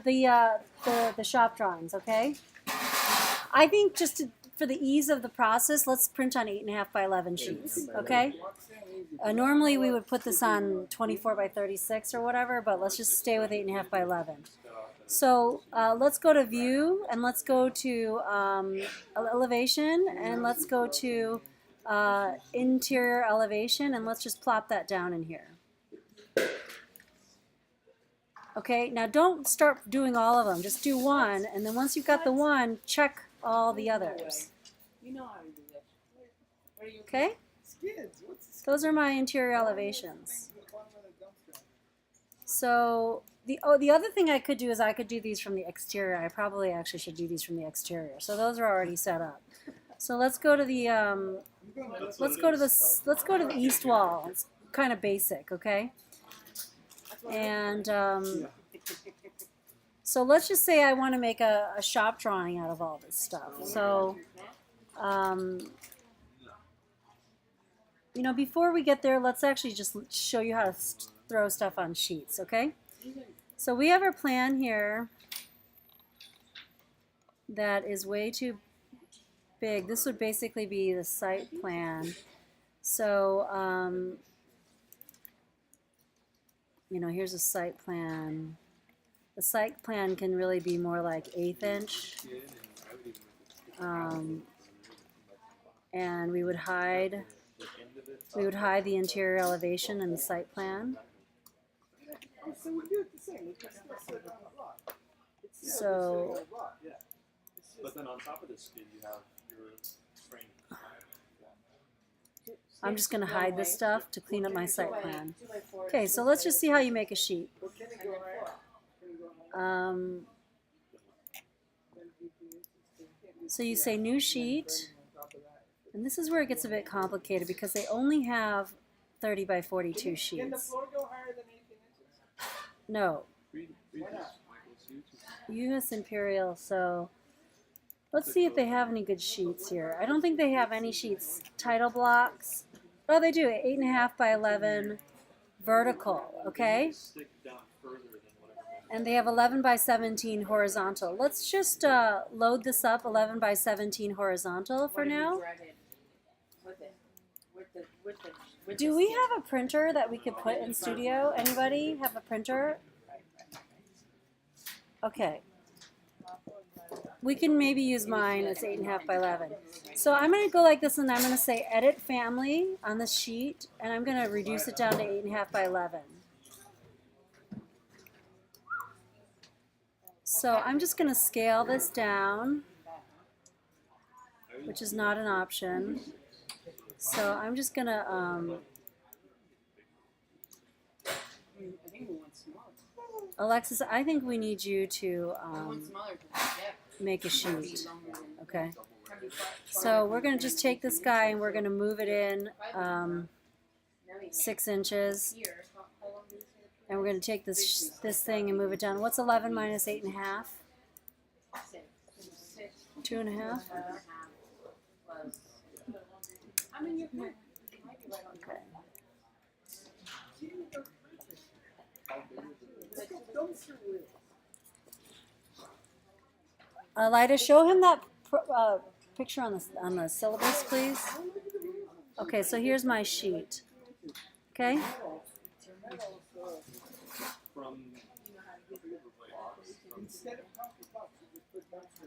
the shop drawings, okay? I think just for the ease of the process, let's print on 8.5 by 11 sheets, okay? Normally we would put this on 24 by 36 or whatever, but let's just stay with 8.5 by 11. So let's go to view, and let's go to elevation, and let's go to interior elevation, and let's just plop that down in here. Okay, now don't start doing all of them. Just do one, and then once you've got the one, check all the others. Okay? Those are my interior elevations. So the other thing I could do is I could do these from the exterior. I probably actually should do these from the exterior. So those are already set up. So let's go to the let's go to the east wall. It's kind of basic, okay? And so let's just say I want to make a shop drawing out of all this stuff. So you know, before we get there, let's actually just show you how to throw stuff on sheets, okay? So we have our plan here that is way too big. This would basically be the site plan. So, you know, here's a site plan. The site plan can really be more like 1/8 inch. And we would hide the interior elevation in the site plan. So, but then on top of this skid, you have your frame. I'm just going to hide this stuff to clean up my site plan. Okay, so let's just see how you make a sheet. So you say new sheet, and this is where it gets a bit complicated because they only have 30 by 42 sheets. No. US Imperial, so let's see if they have any good sheets here. I don't think they have any sheets. Title blocks. Oh, they do. 8.5 by 11 vertical, okay? And they have 11 by 17 horizontal. Let's just load this up 11 by 17 horizontal for now. Do we have a printer that we could put in studio? Anybody have a printer? Okay. We can maybe use mine. It's 8.5 by 11. So I'm going to go like this, and I'm going to say edit family on the sheet, and I'm going to reduce it down to 8.5 by 11. So I'm just going to scale this down, which is not an option. So I'm just going to Alexis, I think we need you to make a sheet. Okay. So we're going to just take this guy and we're going to move it in 6 inches. And we're going to take this thing and move it down. What's 11 minus 8.5? 2.5? Okay. Lida, show him that picture on the syllabus, please. Okay, so here's my sheet. Okay.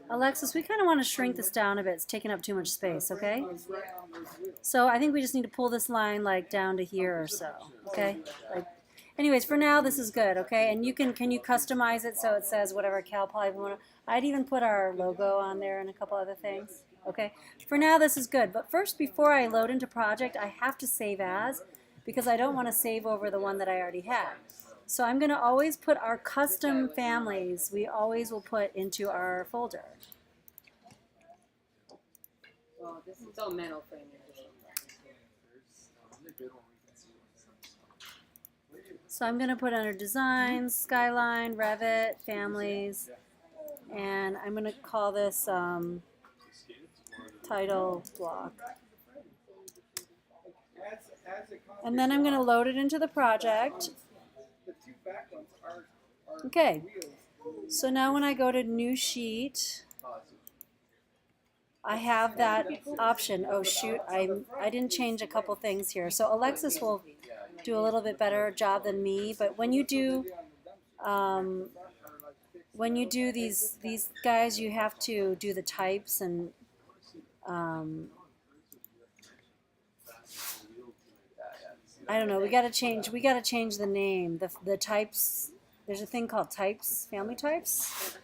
Alexis, we kind of want to shrink this down a bit. It's taking up too much space, okay? So I think we just need to pull this line like down to here or so, okay? Like, anyways, for now this is good, okay? And you can you customize it so it says whatever Cal Poly we want to. I'd even put our logo on there and a couple other things, okay? For now this is good, but first before I load into project, I have to save as because I don't want to save over the one that I already had. So I'm going to always put our custom families, we always will put into our folder. Well, this is all metal framing. So I'm going to put under designs, skyline, Revit, families, and I'm going to call this title block. And then I'm going to load it into the project. Okay, So now when I go to new sheet, I have that option. Oh shoot, I didn't change a couple things here. So Alexis will do a little bit better job than me, but when you do these guys, you have to do the types and I don't know. We got to change the name. The types. There's a thing called types, family types.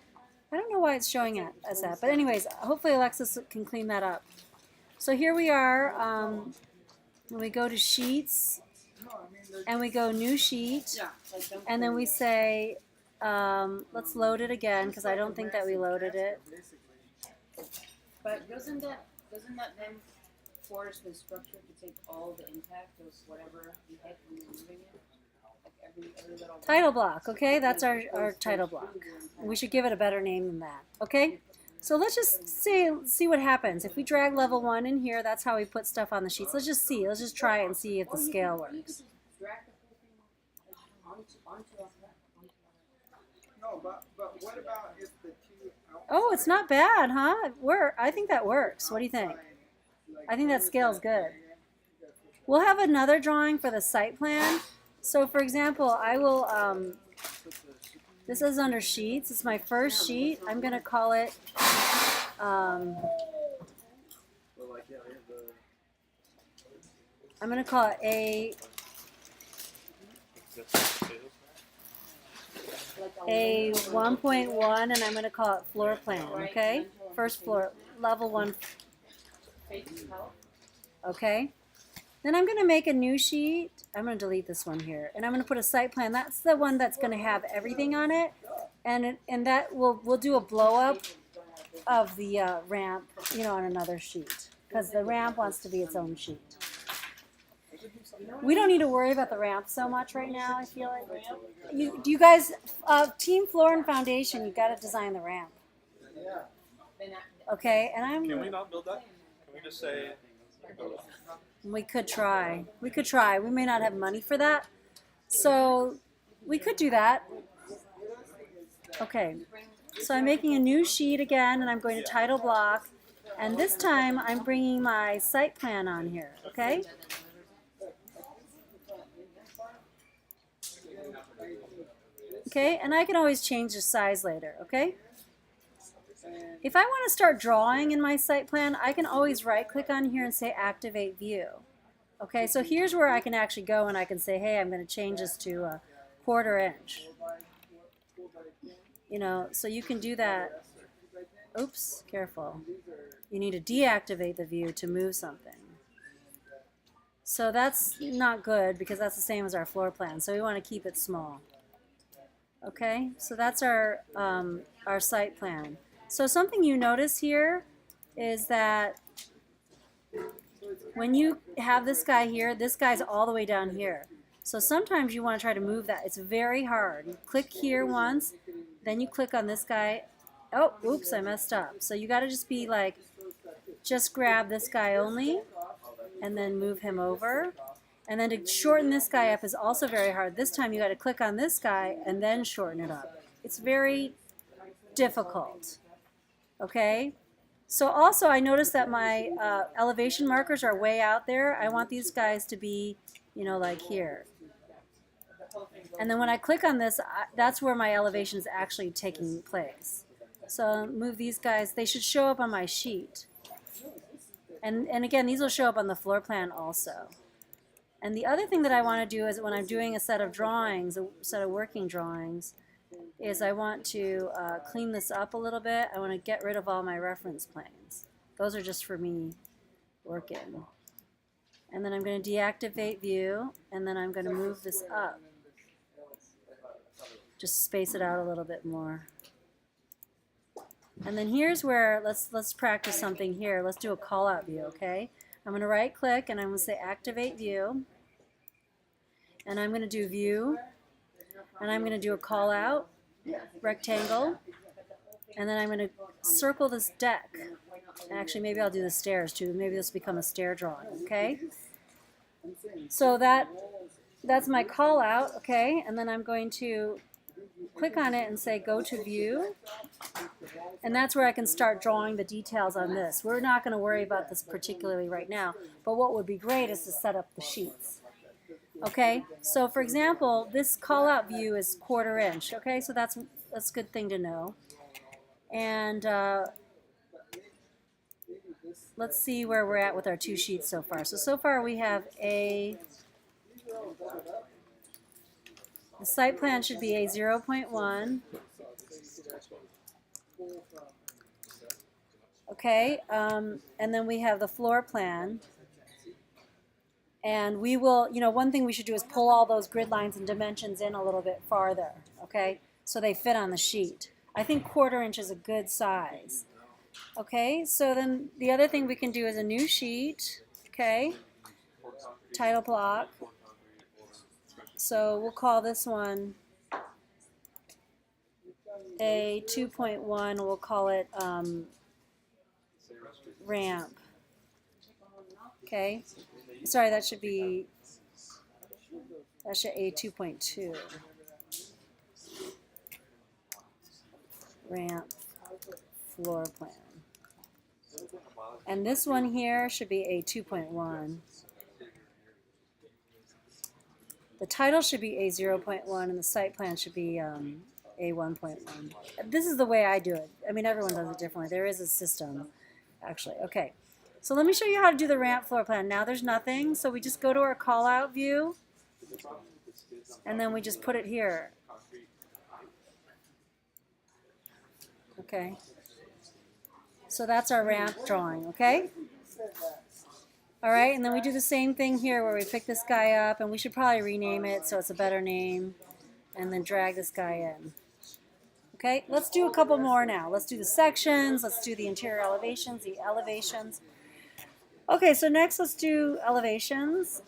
I don't know why it's showing it as that, but anyways, hopefully Alexis can clean that up. So here we are. When we go to sheets, and we go new sheet, and then we say, let's load it again because I don't think that we loaded it. But doesn't that then force the structure to take all the impact of whatever you hit when you're moving it? Like every little Title block, okay? That's our title block. We should give it a better name than that, okay? So let's just see what happens. If we drag level 1 in here, that's how we put stuff on the sheets. Let's just see. Let's just try it and see if the scale works. No, but what about if the two Oh, it's not bad, huh? I think that works. What do you think? I think that scale's good. We'll have another drawing for the site plan. So for example, I will, this is under sheets. It's my first sheet. I'm going to call it, I'm going to call it a 1.1, and I'm going to call it floor plan, okay? First floor, level 1, okay? Then I'm going to make a new sheet. I'm going to delete this one here, and I'm going to put a site plan. That's the one that's going to have everything on it, and that we'll do a blow up of the ramp, you know, on another sheet, because the ramp wants to be its own sheet. We don't need to worry about the ramp so much right now. I feel like you guys, team floor and foundation, you got to design the ramp. Okay, and Can we not build that? Can we just say? We could try. We could try. We may not have money for that, so we could do that. Okay, so I'm making a new sheet again, and I'm going to title block, and this time I'm bringing my site plan on here. Okay. Okay, and I can always change the size later, okay? If I want to start drawing in my site plan, I can always right-click on here and say Activate View. Okay, so here's where I can actually go and I can say, hey, I'm going to change this to a 1/4 inch. You know, so you can do that. Oops, careful. You need to deactivate the view to move something. So that's not good because that's the same as our floor plan, so we want to keep it small. Okay, so that's our site plan. So something you notice here is that when you have this guy here, this guy's all the way down here. So sometimes you want to try to move that. It's very hard. You click here once, then you click on this guy. Oh, oops, I messed up. So you got to just be like, just grab this guy only, and then move him over. And then to shorten this guy up is also very hard. This time you got to click on this guy and then shorten it up. It's very difficult. Okay? So also I noticed that my elevation markers are way out there. I want these guys to be, you know, like here. And then when I click on this, that's where my elevation is actually taking place. So move these guys. They should show up on my sheet. And again, these will show up on the floor plan also. And the other thing that I want to do is when I'm doing a set of drawings, a set of working drawings, is I want to clean this up a little bit. I want to get rid of all my reference planes. Those are just for me working. And then I'm going to deactivate view, and then I'm going to move this up. Just space it out a little bit more. And then here's where, let's practice something here. Let's do a call-out view, okay? I'm going to right-click, and I'm going to say Activate View. And I'm going to do View. And I'm going to do a call-out, rectangle. And then I'm going to circle this deck. Actually, maybe I'll do the stairs, too. Maybe this will become a stair drawing, okay? So that's my call-out, okay? And then I'm going to click on it and say go to view, and that's where I can start drawing the details on this. We're not going to worry about this particularly right now, but what would be great is to set up the sheets. Okay, so for example, this call out view is 1/4 inch. Okay, so that's a good thing to know. And let's see where we're at with our 2 sheets so far. So far we have the site plan should be a 0.1. Okay, and then we have the floor plan. And we will, one thing we should do is pull all those grid lines and dimensions in a little bit farther, okay, so they fit on the sheet. I think 1/4 inch is a good size. Okay, so then the other thing we can do is a new sheet, okay, title block. So we'll call this one a 2.1, we'll call it ramp. Okay, sorry, that should a 2.2. Ramp floor plan. And this one here should be a 2.1. The title should be a 0.1 and the site plan should be a 1.1. This is the way I do it. I mean, everyone does it differently. There is a system, actually. Okay, so let me show you how to do the ramp floor plan. Now there's nothing, so we just go to our call out view and then we just put it here. Okay, so that's our ramp drawing, okay? All right, and then we do the same thing here where we pick this guy up, and we should probably rename it so it's a better name, and then drag this guy in. Okay, let's do a couple more now. Let's do the sections, let's do the interior elevations, the elevations. Okay, so next let's do elevations.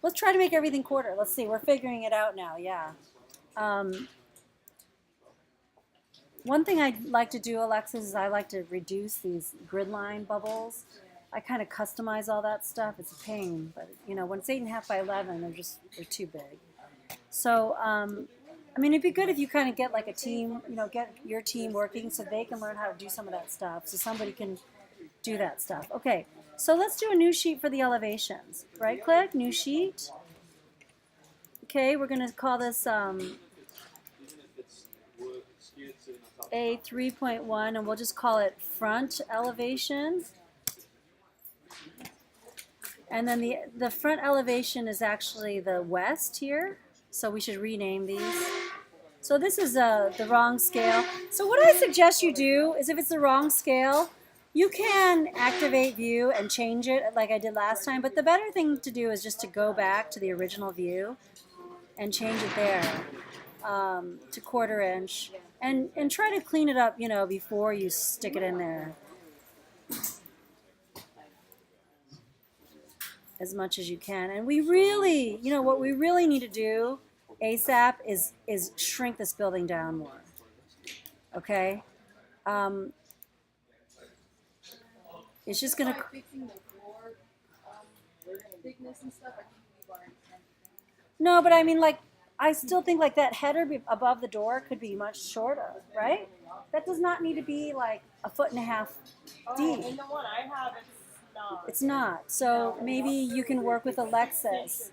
Let's try to make everything 1/4. Let's see, we're figuring it out now, yeah. One thing I like to do, Alexis, is I like to reduce these grid line bubbles. I kind of customize all that stuff. It's a pain, but when it's 8.5 by 11, they're too big. So, I mean, it'd be good if you kind of get like a team, get your team working so they can learn how to do some of that stuff, so somebody can do that stuff. Okay, so let's do a new sheet for the elevations. Right click, new sheet. Okay, we're going to call this a 3.1, and we'll just call it front elevation. And then the front elevation is actually the west here, so we should rename these. So this is the wrong scale. So what I suggest you do is, if it's the wrong scale, you can activate view and change it like I did last time, but the better thing to do is just to go back to the original view and change it there to 1/4 inch. And try to clean it up, before you stick it in there, as much as you can. And we really, what we really need to do ASAP is shrink this building down more. Okay, it's just gonna. No, but I mean, like, I still think like that header above the door could be much shorter, right? That does not need to be like 1.5 feet deep. In the one I have, it's not. It's not. So maybe you can work with Alexis.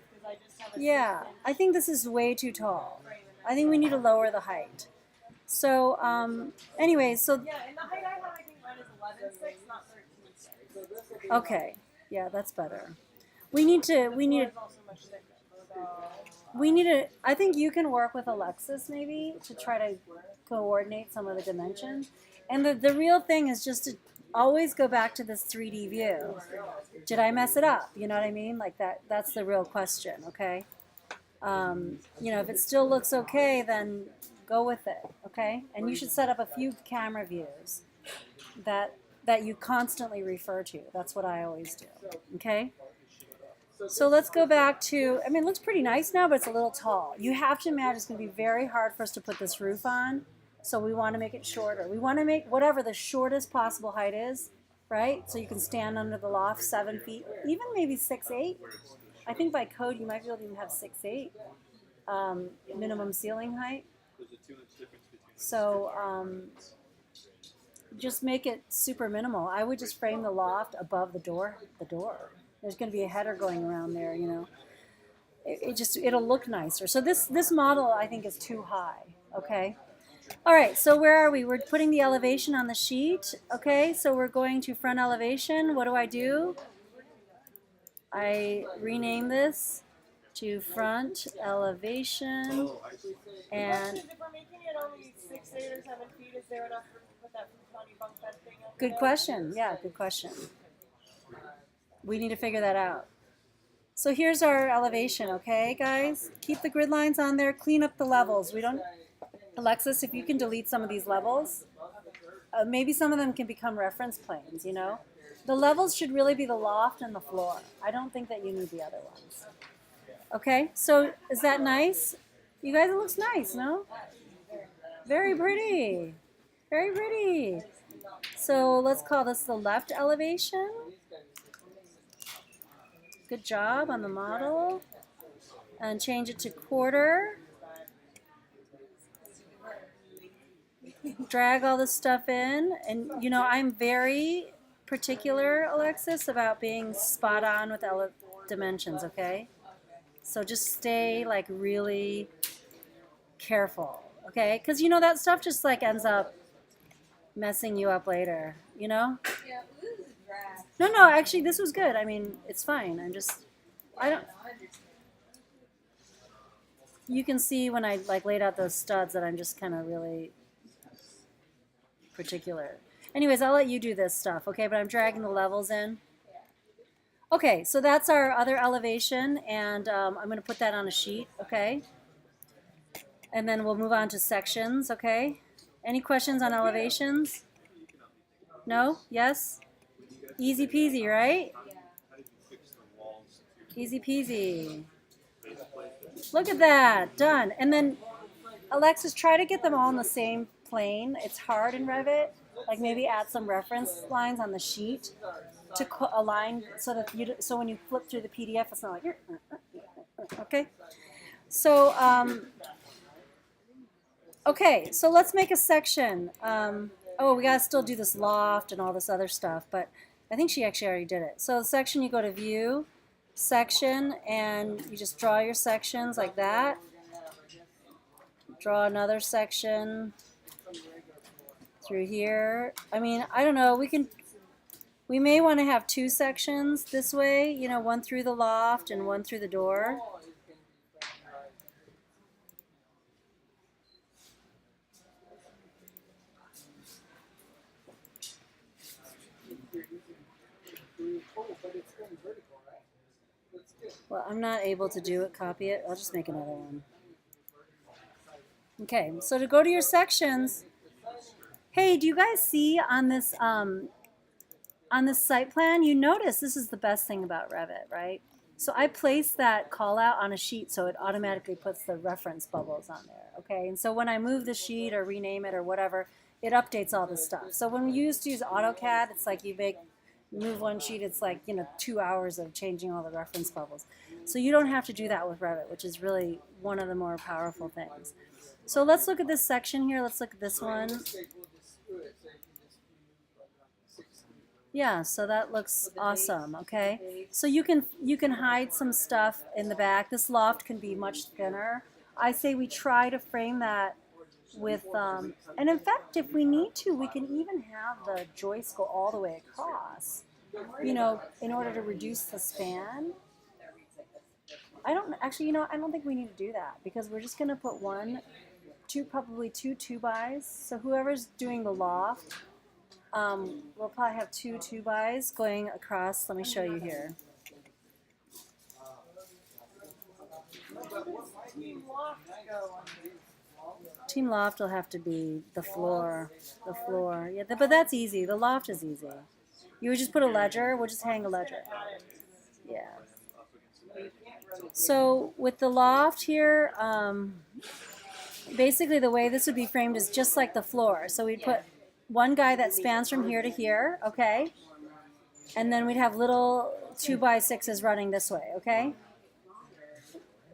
Yeah, I think this is way too tall. I think we need to lower the height. So, anyways, so. Yeah, and the height I have, I think mine is 11.6, not 13.6. Okay, yeah, that's better. We need to. I think you can work with Alexis maybe to try to coordinate some of the dimensions. And the real thing is just to always go back to this 3D view. Did I mess it up? You know what I mean? Like that's the real question, okay? If it still looks okay, then go with it, okay? And you should set up a few camera views that you constantly refer to. That's what I always do, okay? So let's go back to, I mean, it looks pretty nice now, but it's a little tall. You have to imagine it's going to be very hard for us to put this roof on, so we want to make it shorter. We want to make whatever the shortest possible height is, right? So you can stand under the loft 7 feet, even maybe 6'8". I think by code you might be able to even have 6'8". minimum ceiling height. There's a 2-inch difference between. So just make it super minimal. I would just frame the loft above the door. The door. There's going to be a header going around there, you know. It'll look nicer. So this model I think is too high. Okay. All right. So where are we? We're putting the elevation on the sheet. Okay. So we're going to front elevation. What do? I rename this to front elevation, Oh, I see. and If we're making it only 6, 8, or 7 feet, is there enough room to put that funny bunk bed thing up? good question. Yeah, good question. We need to figure that out. So here's our elevation, okay, guys? Keep the grid lines on there. Clean up the levels. We don't, Alexis, if you can delete some of these levels, maybe some of them can become reference planes, you know? The levels should really be the loft and the floor. I don't think that you need the other ones. Okay, so is that nice? You guys, it looks nice, no? Very pretty. Very pretty. So let's call this the left elevation. Good job on the model. And change it to quarter. Drag all this stuff in. And you know, I'm very particular, Alexis, about being spot on with dimensions, okay? So just stay like really careful, okay? Because you know that stuff just like ends up messing you up later, you know? Yeah, this is a draft. No, actually this was good. I mean, it's fine. I don't, you can see when I like laid out those studs that I'm just kind of really particular. Anyways, I'll let you do this stuff, okay? But I'm dragging the levels in. Okay, so that's our other elevation, and I'm going to put that on a sheet, okay? And then we'll move on to sections, okay? Any questions on elevations? No? Yes? Easy peasy, right? How did you fix the walls to Easy peasy. base plate? Look at that, done. And then, Alexis, try to get them all in the same plane. It's hard in Revit. Like maybe add some reference lines on the sheet to align so that so when you flip through the PDF, it's not like, okay? So, okay, so let's make a section. Oh, we gotta still do this loft and all this other stuff, but I think she actually already did it. So the section, you go to View, Section, and you just draw your sections like that. Draw another section through here. I mean, I don't know, we may want to have 2 sections this way, you know, one through the loft and one through the door. Well, I'm not able to do it, copy it. I'll just make another one. Okay, so to go to your sections, hey, do you guys see on this site plan, you notice this is the best thing about Revit, right? So I placed that call out on a sheet so it automatically puts the reference bubbles on there, okay? And so when I move the sheet or rename it or whatever, it updates all the stuff. So when we used to use AutoCAD, it's like you move one sheet, it's like, you know, 2 hours of changing all the reference bubbles. So you don't have to do that with Revit, which is really one of the more powerful things. So let's look at this section here. Let's look at this one. Yeah, so that looks awesome, okay? So you can hide some stuff in the back. This loft can be much thinner. I say we try to frame that with, and in fact, if we need to, we can even have the joist go all the way across, you know, in order to reduce the span. I don't think we need to do that because we're just gonna put probably two 2x. So whoever's doing the loft, we'll probably have 2 2x going across. Let me show you here. Team loft will have to be the floor. Yeah, but that's easy. The loft is easy. You would just put a ledger. We'll just hang a ledger. Yeah. So with the loft here, basically the way this would be framed is just like the floor. So we'd put one guy that spans from here to here, okay? And then we'd have little 2x6s running this way, okay?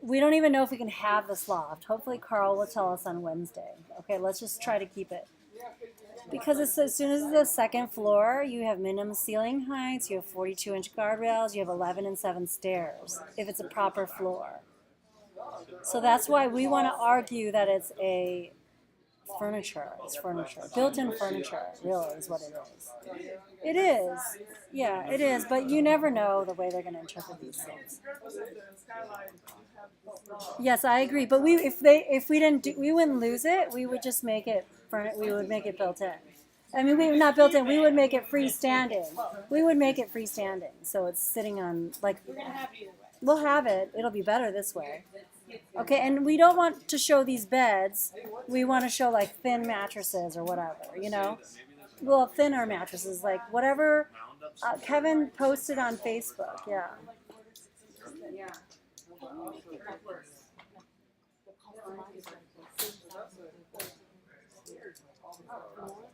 we don't even know if we can have this loft. Hopefully Carl will tell us on Wednesday. Okay, let's just try to keep it. Because it's, as soon as it's the second floor, you have minimum ceiling heights, you have 42-inch guardrails, you have 11 and 7 stairs, if it's a proper floor. So that's why we want to argue that it's a furniture. It's furniture. Built-in furniture, really, is what it is. It is. Yeah, it is. But you never know the way they're going to interpret these things. Yes, I agree. But if we didn't do, we wouldn't lose it. We would just make it we would make it built in. I mean, we not built in. We would make it freestanding. We would make it freestanding. So it's sitting on like. We're gonna have it either way. We'll have it. It'll be better this way. Okay, and we don't want to show these beds. We want to show like thin mattresses or whatever, you know. Well, thinner mattresses, like whatever Kevin posted on Facebook. Yeah. Yeah.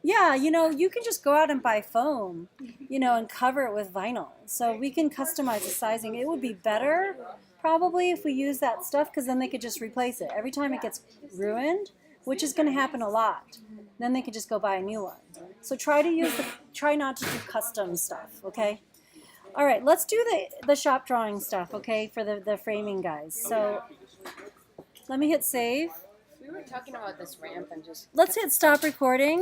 Yeah, you know, you can just go out and buy foam, you know, and cover it with vinyl. So we can customize the sizing. It would be better probably if we use that stuff because then they could just replace it. Every time it gets ruined, which is going to happen a lot, then they could just go buy a new one. So try not to do custom stuff, okay? All right, let's do the shop drawing stuff, okay, for the framing guys. So let me hit save. We were talking about this ramp and just. Let's hit stop recording.